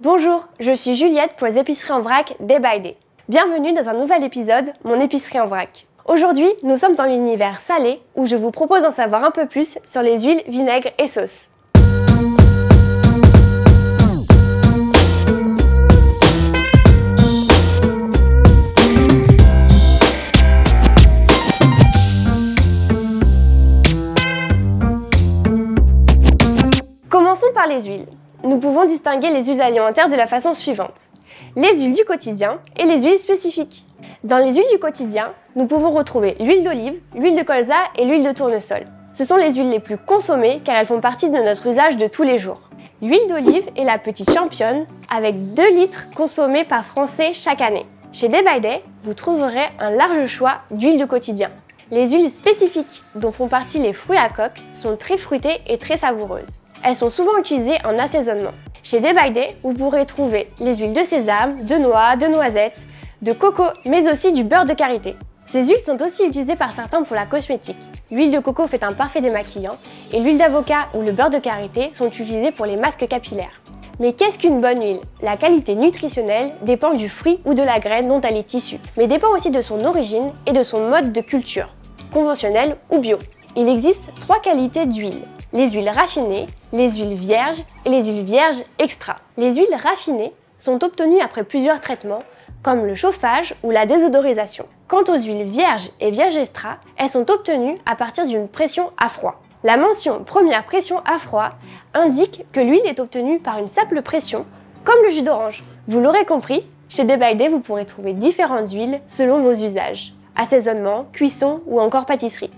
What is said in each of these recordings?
Bonjour, je suis Juliette pour les épiceries en vrac Day by Day. Bienvenue dans un nouvel épisode, mon épicerie en vrac. Aujourd'hui, nous sommes dans l'univers salé où je vous propose d'en savoir un peu plus sur les huiles, vinaigres et sauces. Commençons par les huiles. Nous pouvons distinguer les huiles alimentaires de la façon suivante. Les huiles du quotidien et les huiles spécifiques. Dans les huiles du quotidien, nous pouvons retrouver l'huile d'olive, l'huile de colza et l'huile de tournesol. Ce sont les huiles les plus consommées car elles font partie de notre usage de tous les jours. L'huile d'olive est la petite championne avec 2 litres consommés par Français chaque année. Chez Day by Day, vous trouverez un large choix d'huiles de quotidien. Les huiles spécifiques, dont font partie les fruits à coque, sont très fruitées et très savoureuses. Elles sont souvent utilisées en assaisonnement. Chez Day by Day, vous pourrez trouver les huiles de sésame, de noix, de noisettes, de coco, mais aussi du beurre de karité. Ces huiles sont aussi utilisées par certains pour la cosmétique. L'huile de coco fait un parfait démaquillant et l'huile d'avocat ou le beurre de karité sont utilisés pour les masques capillaires. Mais qu'est-ce qu'une bonne huile? La qualité nutritionnelle dépend du fruit ou de la graine dont elle est issue, mais dépend aussi de son origine et de son mode de culture, conventionnel ou bio. Il existe 3 qualités d'huile. Les huiles raffinées, les huiles vierges et les huiles vierges extra. Les huiles raffinées sont obtenues après plusieurs traitements, comme le chauffage ou la désodorisation. Quant aux huiles vierges et vierges extra, elles sont obtenues à partir d'une pression à froid. La mention première pression à froid indique que l'huile est obtenue par une simple pression, comme le jus d'orange. Vous l'aurez compris, chez Day by Day, vous pourrez trouver différentes huiles selon vos usages. Assaisonnement, cuisson ou encore pâtisserie.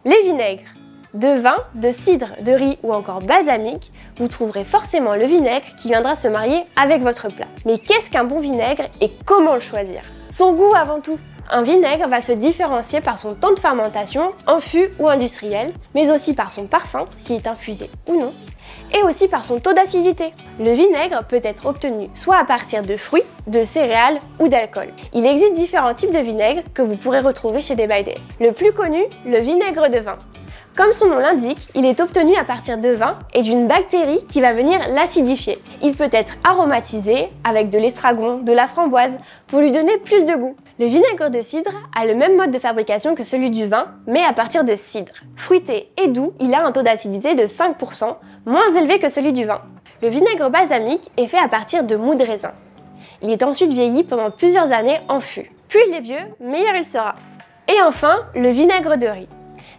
Les vinaigres. De vin, de cidre, de riz ou encore balsamique, vous trouverez forcément le vinaigre qui viendra se marier avec votre plat. Mais qu'est-ce qu'un bon vinaigre et comment le choisir? Son goût avant tout. Un vinaigre va se différencier par son temps de fermentation, en fût ou industriel, mais aussi par son parfum, s'il est infusé ou non, et aussi par son taux d'acidité. Le vinaigre peut être obtenu soit à partir de fruits, de céréales ou d'alcool. Il existe différents types de vinaigre que vous pourrez retrouver chez Day by Day. Le plus connu, le vinaigre de vin. Comme son nom l'indique, il est obtenu à partir de vin et d'une bactérie qui va venir l'acidifier. Il peut être aromatisé avec de l'estragon, de la framboise, pour lui donner plus de goût. Le vinaigre de cidre a le même mode de fabrication que celui du vin, mais à partir de cidre. Fruité et doux, il a un taux d'acidité de 5%, moins élevé que celui du vin. Le vinaigre balsamique est fait à partir de mou de raisin. Il est ensuite vieilli pendant plusieurs années en fût. Plus il est vieux, meilleur il sera. Et enfin, le vinaigre de riz.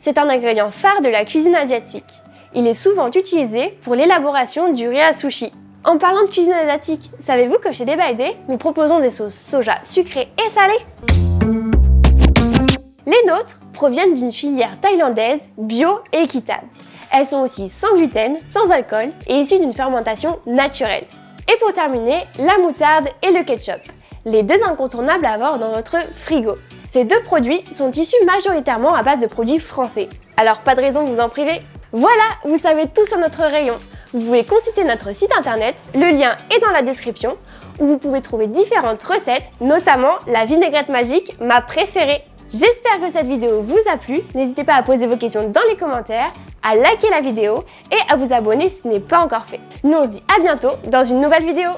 C'est un ingrédient phare de la cuisine asiatique. Il est souvent utilisé pour l'élaboration du riz à sushi. En parlant de cuisine asiatique, savez-vous que chez Day by Day, nous proposons des sauces soja sucrées et salées? Les nôtres proviennent d'une filière thaïlandaise bio et équitable. Elles sont aussi sans gluten, sans alcool et issues d'une fermentation naturelle. Et pour terminer, la moutarde et le ketchup, les 2 incontournables à avoir dans votre frigo. Ces 2 produits sont issus majoritairement à base de produits français. Alors pas de raison de vous en priver. Voilà, vous savez tout sur notre rayon. Vous pouvez consulter notre site internet, le lien est dans la description, où vous pouvez trouver différentes recettes, notamment la vinaigrette magique, ma préférée. J'espère que cette vidéo vous a plu, n'hésitez pas à poser vos questions dans les commentaires, à liker la vidéo et à vous abonner si ce n'est pas encore fait. Nous on se dit à bientôt dans une nouvelle vidéo.